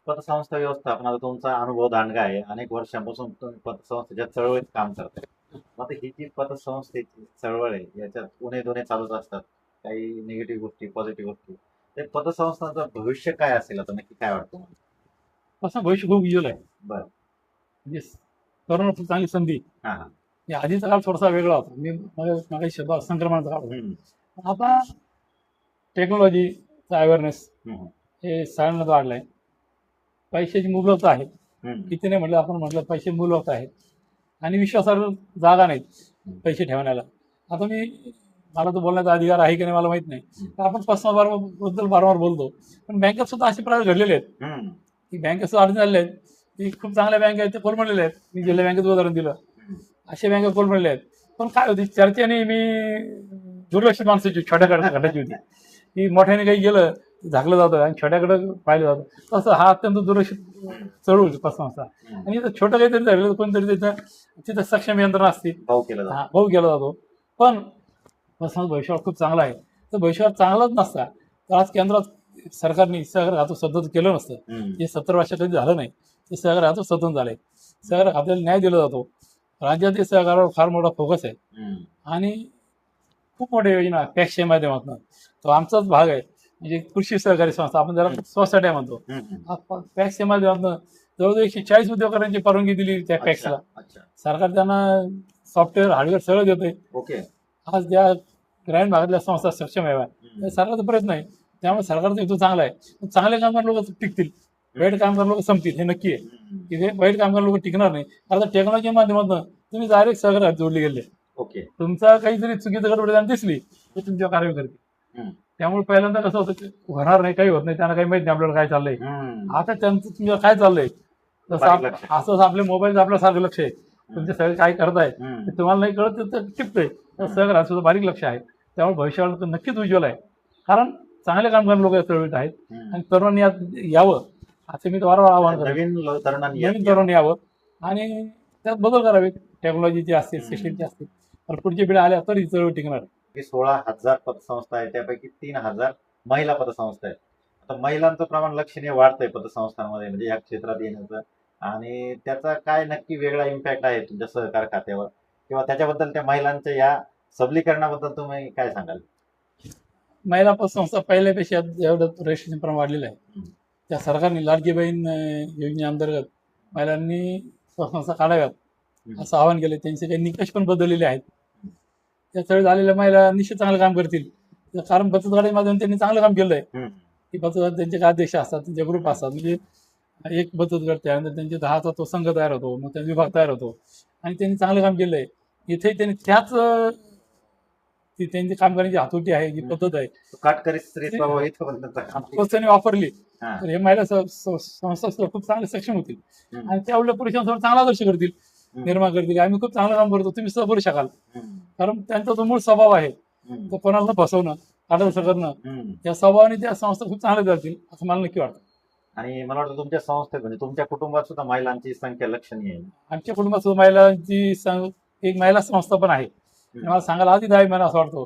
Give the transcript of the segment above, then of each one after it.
पतसंस्था व्यवस्थापनाचा तुमचा अनुभव दांडगा आहे. अनेक वर्षांपासून तुम्ही पतसंस्थेच्या चळवळीत काम करताय. मग आता ही जी पतसंस्थेची चळवळ आहे, याच्यात उणे-दुणे चालूच असतात. काही निगेटिव्ह गोष्टी, पॉझिटिव्ह गोष्टी. ते पतसंस्थांचं भविष्य काय असेल आता नक्की काय वाटतं तुम्हाला? असं भविष्य खूप उज्ज्वल आहे. बरं. म्हणजे तरुण खूप चांगली संधी. हां, हां. या आधीचा काळ थोडासा वेगळा होता. मी मागे शब्द संक्रमणाचा काळ होता. हं, आता टेक्नॉलॉजीचा अवेअरनेस हं, हं, हे सगळ्यांना वाढलाय. पैशाची मुबलक आहे. हं, किती नाही म्हटलं आपण म्हटलं पैसे मुबलक आहेत आणि विश्वासार्ह जागा नाहीत पैसे ठेवण्याला. आता मला तो बोलण्याचा अधिकार आहे की नाही मला माहित नाही. तर आपण बद्दल वारंवार बोलतो. पण बँकेत सुद्धा असे प्रकार घडलेले आहेत हं, की बँकेत सुद्धा अडचणी झालेल्या आहेत की खूप चांगल्या बँक आहेत ते कोलमडलेल्या आहेत. मी जिल्हा बँकेत उदाहरण दिलं. हं. अशा बँका कोलमडलेल्या आहेत. पण काय होती चर्चेने मी दुर्लक्षित माणसाची छोट्या गटाची होती की मोठ्याने काही गेलं झाकलं जातं आणि छोट्याकडे पाहिलं जातं. तसं हा अत्यंत दुर्लक्षित चळवळ पतसंस्था. आणि इथं छोटं काहीतरी झालेलं कोणतरी तिथं सक्षम यंत्रणा असते. भाऊ केला जातो. हा भाऊ केला जातो. पण पतसंस्था भविष्यावर खूप चांगला आहे. तर भविष्यावर चांगलाच नसता तर आज केंद्रात सरकारने सहकार खातं सतत केलं नसतं. हं, हे 70 वर्षात कधी झालं नाही. ते सहकार खातं सतत झालंय. सहकार खात्याला न्याय दिला जातो. राज्यातील सहकारावर फार मोठा फोकस आहे हं. आणि खूप मोठ्या योजना पॅक्सच्या माध्यमातून तो आमचाच भाग आहे. म्हणजे कृषी सहकारी संस्था आपण त्याला सोसायट्या म्हणतो. हं, हं. पॅक्सच्या माध्यमातून जवळजवळ 140 उद्योगकांची परवानगी दिली त्या अच्छा, पॅक्सला. अच्छा. सरकार त्यांना सॉफ्टवेअर हार्डवेअर सगळं देतंय. ओके. आज त्या ग्रामीण भागातल्या संस्था सक्षम आहे. हं. सरकारचा प्रयत्न आहे. त्यामुळे सरकारचा हेतू चांगला आहे. पण चांगले कामगार लोक टिकतील, वाईट कामगार लोक संपतील हे नक्की आहे. हं. की हे वाईट कामगार लोक टिकणार नाही. आता टेक्नॉलॉजीच्या माध्यमातून तुम्ही डायरेक्ट सहकारात जोडले गेले. ओके. तुमचा काहीतरी चुकीचं गडबड दिसली तर तुमच्या कारवाई करते. हं. त्यामुळे पहिल्यांदा कसं होतं की होणार नाही काही होत नाही त्यांना काही माहित नाही आपल्याला काय चाललंय. हं. आता त्यांचं तुमचं काय चाललंय तसं बारीक लक्ष. असं आपले मोबाईल आपल्यासारखं लक्ष आहे. तुमचे सगळे काय करताय हं. ते तुम्हाला नाही कळत तर टिपतंय. तर सहकारात सुद्धा बारीक लक्ष आहे. त्यामुळे भविष्यावर तर नक्कीच उज्ज्वल आहे. कारण चांगले कामगार लोक या चळवळीत आहेत हं. आणि तरुणांनी यात यावं असं मी वारंवार आवाहन करतो. तरुणांनी नवीन तरुण यावं आणि त्यात बदल करावे. टेक्नॉलॉजीचे असतील सिस्टीमचे असतील तर पुढच्या पिढ्या आल्या तर ही चळवळ टिकणार. 16,000 पतसंस्था आहेत त्यापैकी 3,000 महिला पतसंस्था आहेत. आता महिलांचं प्रमाण लक्षणीय वाढतंय पतसंस्थांमध्ये म्हणजे या क्षेत्रात येण्याचं आणि त्याचा काय नक्की वेगळा इम्पॅक्ट आहे तुमच्या सहकार खात्यावर किंवा त्याच्याबद्दल त्या महिलांच्या या सबलीकरणाबद्दल तुम्ही काय सांगाल? महिला पतसंस्था पहिल्यापेक्षा एवढं रजिस्ट्रेशन प्रमाण वाढलेलं आहे. हं. त्या सरकारने लाडकी बहीण योजनेअंतर्गत महिलांनी पतसंस्था काढाव्यात हं. असं आवाहन केलं. त्यांचे काही निकष पण बदललेले आहेत. त्या चळवळीत आलेल्या महिला निश्चित चांगलं काम करतील. कारण बचत गटाच्या माध्यमातून त्यांनी चांगलं काम केलं आहे. हं. की बचत गट त्यांचे अध्यक्ष असतात, त्यांचे ग्रुप असतात. म्हणजे एक बचत गट त्यानंतर त्यांचे 10चा तो संघ तयार होतो, मग त्यांचा विभाग तयार होतो आणि त्यांनी चांगलं काम केलं आहे. इथे त्यांनी त्याच ती त्यांची काम करण्याची हातोटी आहे, जी पद्धत आहे काटकरी स्त्री स्वभाव इथं पण त्यांचं काम. तोच त्यांनी वापरली हां. तर हे महिला संस्था सुद्धा खूप चांगले सक्षम होतील हं. आणि त्या उलट पुरुषांसमोर चांगला आदर्श करतील, हं. निर्माण करतील. आम्ही खूप चांगलं काम करतो, तुम्ही सुद्धा करू शकाल. हं. कारण त्यांचा जो मूळ स्वभाव आहे हं. तो कोणाला फसवणं, आदर्श करणं, हं. त्या स्वभावाने त्या संस्था खूप चांगल्या जातील असं मला नक्की वाटतं. आणि मला वाटतं तुमच्या संस्थेत म्हणजे तुमच्या कुटुंबात सुद्धा महिलांची संख्या लक्षणीय आहे. आमच्या कुटुंबात सुद्धा महिलांची एक महिला संस्था पण आहे. मला सांगायला आधीच आहे मला असं वाटतं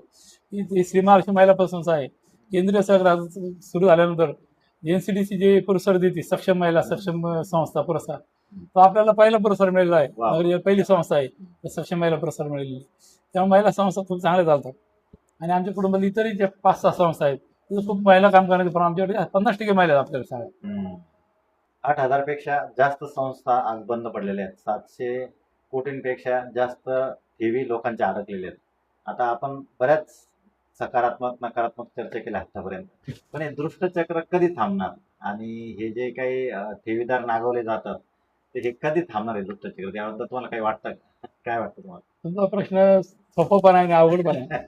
की ती श्री महालक्ष्मी महिला पतसंस्था आहे. केंद्रीय सहकार सुरू झाल्यानंतर NCDC जे पुरस्कार देते सक्षम महिला सक्षम संस्था पुरस्कार तो आपल्याला पहिला पुरस्कार मिळालेला आहे. वा. नगरी पहिली संस्था आहे तर सक्षम महिला पुरस्कार मिळालेली. त्यामुळे महिला संस्था खूप चांगल्या चालतात आणि आमच्या कुटुंबात इतरही ज्या 5-6 संस्था आहेत तिथं खूप महिला काम करण्याचे पण आमच्याकडे 50% महिला आहेत आपल्याला शाळेत. हं. 8,000 पेक्षा जास्त संस्था आज बंद पडलेल्या आहेत. 700 कोटींपेक्षा जास्त ठेवी लोकांच्या अडकलेल्या आहेत. आता आपण बऱ्याच सकारात्मक नकारात्मक चर्चा केल्या आतापर्यंत पण हे दुष्टचक्र कधी थांबणार आणि हे जे काही ठेवीदार नागवले जातात ते हे कधी थांबणार आहे दुष्टचक्र त्याबद्दल तुम्हाला काही वाटतं का? काय वाटतं तुम्हाला? तुमचा प्रश्न सोपा पण आहे आणि अवघड पण आहे.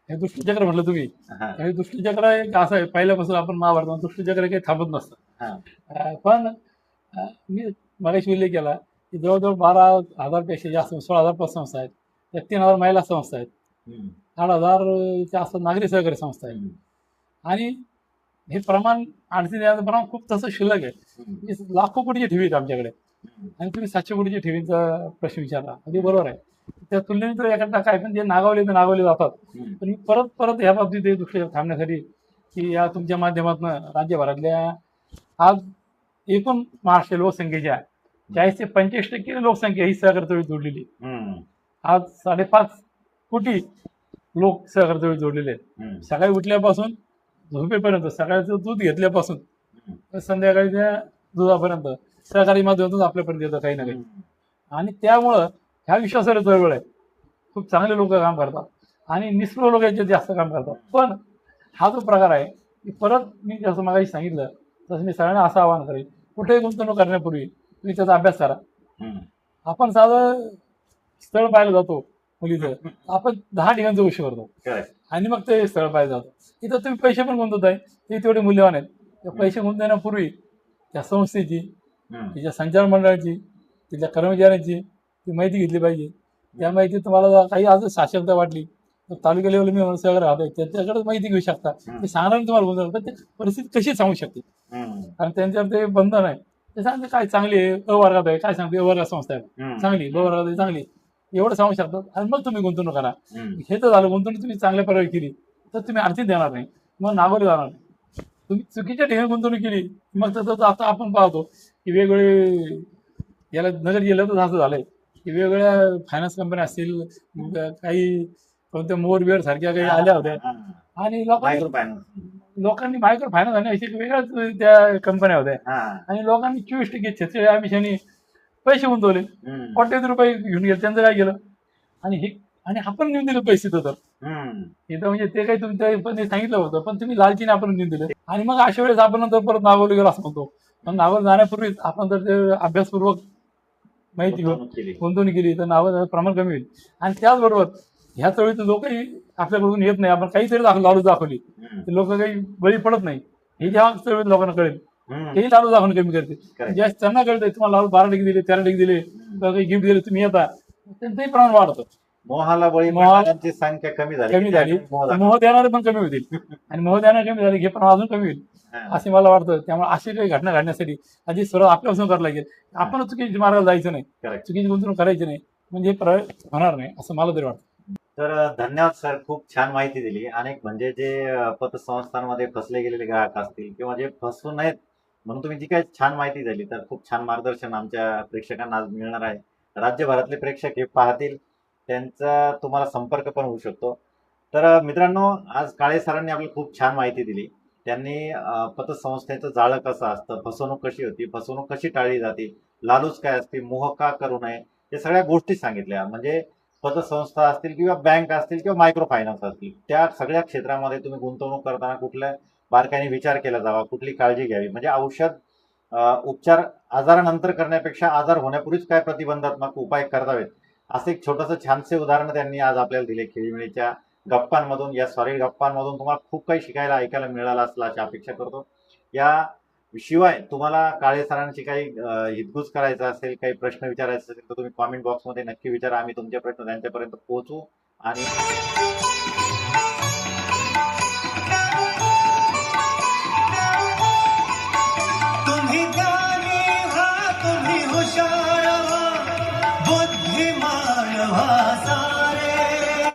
हे दुष्टचक्र म्हटलं तुम्ही हा. हे दुष्टचक्र एक असं आहे पहिल्यापासून आपण महाभारतात दुष्टचक्र काही थांबत नसतं. हा. पण मी मगाशी उल्लेख केला की जवळजवळ 12,000पेक्षा जास्त 16,000 पतसंस्था आहेत. त्या 3,000 महिला संस्था आहेत. हं. 8,000 जास्त नागरी सहकारी संस्था आहेत हं. आणि हे प्रमाण अडचणी येण्याचं प्रमाण खूप तसं शिल्लक आहे. हं. म्हणजे लाखो कोटीची ठेवी आहेत आमच्याकडे हं. आणि तुम्ही 700 कोटीच्या ठेवींचा प्रश्न विचारला अगदी बरोबर आहे. त्या तुलनेने तर एखादा काय पण जे नागावले तर नागावले जातात. हं. पण मी परत ह्या बाबतीत दुष्ट थांबण्यासाठी की या तुमच्या माध्यमातून राज्यभरातल्या आज एकूण महाराष्ट्र लोकसंख्येच्या 40 ते 45% लोकसंख्या ही सहकार चळवळीत जोडलेली आहे. हम्म, आज 5.5 कोटी लोक सहकार चळवळीत जोडलेले आहेत. हम्म, सकाळी उठल्यापासून झोपेपर्यंत, सकाळचं दूध घेतल्यापासून हम्म, तर संध्याकाळच्या दुधापर्यंत सहकारी माध्यमातून आपल्यापर्यंत येतं काही ना काही. आणि त्यामुळं ह्या विश्वासाला चळवळ आहे. खूप चांगले लोक काम करतात आणि निष्प्रभ लोक याच्यात जास्त काम करतात. पण हा जो प्रकार आहे की परत मी जसं मागाशी सांगितलं तसं मी सगळ्यांना असं आवाहन करेन, कुठेही गुंतवणूक करण्यापूर्वी तुम्ही त्याचा अभ्यास करा. हम्म. आपण साधं स्थळ पाहायला जातो मुलीचं, आपण 10 ठिकाणी चौकशी करतो Correct. आणि मग ते स्थळ पाहायला जातो. तिथं तुम्ही पैसे पण गुंतवताय, ते तेवढे मूल्यवान आहेत. त्या पैसे गुंतवण्यापूर्वी त्या संस्थेची, हम्म, तिच्या संचालक मंडळाची, तिथल्या कर्मचाऱ्यांची ती माहिती घेतली पाहिजे. त्या माहितीत तुम्हाला जर काही आज साक्षरता वाटली तर तालुका लेवल मी सगळं राहतोय त्याच्याकडे माहिती घेऊ शकता. ते सांगणार नाही तुम्हाला गुंतवणूक, पण ते परिस्थिती कशी सांगू शकते, हम्म, कारण त्यांच्यावर ते बंधन आहे. ते सांगते काय चांगली आहे, अ वर्गात आहे, काय सांगते अ वर्गात संस्था आहे हम्म, चांगली, ब वर्गात आहे चांगली, एवढं सांगू शकतात. आणि मग तुम्ही गुंतवणूक करा. हम्म. हे तर झालं, गुंतवणूक तुम्ही चांगल्या प्रकारे केली तर तुम्ही अडचण देणार नाही, मग नागवली जाणार नाही. तुम्ही चुकीच्या ठिकाणी गुंतवणूक केली मग तर आता आपण पाहतो की वेगवेगळे याला नगर जिल्ह्यात तर असं झालंय की वेगवेगळ्या फायनान्स कंपन्या असतील, मग काही कोणत्या मोरबिअर सारख्या काही आल्या होत्या हा, आणि लोकांनी Microfinance. मायक्रो फायनान्स आणि अशा वेगळ्याच त्या कंपन्या होत्या हा, आणि लोकांनी 24% 46 आमिषांनी पैसे गुंतवले, हम्म, कोट्यावधी रुपये घेऊन गेले. त्यांचं काय केलं आणि हे आणि आपण नेऊन दिलं पैसे तर हम्म. इथं म्हणजे ते काही तुमच्या पण ते सांगितलं होतं, पण तुम्ही लालचीने आपण नेऊन दिलं आणि मग अशा वेळेस आपण नंतर परत नागवलं गेलो असं म्हणतो. पण नागवलं जाण्यापूर्वीच आपण जर ते अभ्यासपूर्वक माहिती घेऊन गुंतवणूक केली. गुंतवणूक केली तर नावाचं प्रमाण कमी होईल. आणि त्याचबरोबर ह्या चळवळीत लोकही आपल्याकडून येत नाही, आपण काहीतरी लालूच दाखवली हम्म, ते लोक काही बळी पडत नाही. हे जेव्हा चळवळीत लोकांना कळेल हम्म. तेही लालू दाखवून कमी करते. Correct. ज्या त्यांना कळतंय तुम्हाला लालू 12 दिले 13 दिले किंवा काही गिफ्ट दिले तुम्ही येता, त्यांचंही प्रमाण वाढतं. मोहाला बळी मोहाला- पडणाऱ्यांची संख्या कमी झाली. कमी झाली मोह तर मोह देणारे पण कमी होतील आणि मोह देणारे कमी झाले हे पण अजून कमी होईल दाखवा. असे मला वाटतं. त्यामुळे अशी काही घटना घडण्यासाठी आधी सुरुवात आपल्यापासून करायला लागेल. आपण चुकीच्या मार्गाला जायचं नाही, Correct. चुकीची गुंतवणूक करायची नाही, म्हणजे हे प्रयोग होणार नाही असं मला तरी वाटतं. तर धन्यवाद सर, खूप छान माहिती दिली. अनेक म्हणजे जे पतसंस्थांमध्ये फसले गेलेले ग्राहक असतील किंवा जे फसू नयेत म्हणून तुम्ही जी काही छान माहिती दिली, तर खूप छान मार्गदर्शन आमच्या प्रेक्षकांना आज मिळणार आहे. राज्यभरातले प्रेक्षक हे पाहतील, त्यांचा तुम्हाला संपर्क पण होऊ शकतो. तर मित्रांनो, आज काळे सरांनी आपल्याला खूप छान माहिती दिली. त्यांनी पतसंस्थेचं जाळं कसं असतं, फसवणूक कशी होती, फसवणूक कशी टाळली जाते, लालूच काय असते, मोह का करू नये, या सगळ्या गोष्टी सांगितल्या. म्हणजे पतसंस्था असतील किंवा बँक असतील किंवा मायक्रो फायनान्स असतील, त्या सगळ्या क्षेत्रामध्ये तुम्ही गुंतवणूक करताना कुठल्या बारकाईने विचार केला जावा, कुठली काळजी घ्यावी. म्हणजे उपचार आजारानंतर करण्यापेक्षा आजार होण्यापूर्वीच काय प्रतिबंधात्मक उपाय करावेत, असं एक छोटंसं छानसे उदाहरण त्यांनी आज आपल्याला दिले. खेळीमेळीच्या गप्पांमधून, या सॉलिड गप्पांमधून तुम्हाला खूप काही शिकायला ऐकायला मिळालं असलं अशी अपेक्षा करतो. या शिवाय तुम्हाला काळे सरांशी काही हितगुज करायचा असेल, काही प्रश्न विचारायचे असेल तर तुम्ही कॉमेंट बॉक्समध्ये नक्की विचारा. आम्ही तुमचे प्रश्न त्यांच्यापर्यंत पोहोचू आणि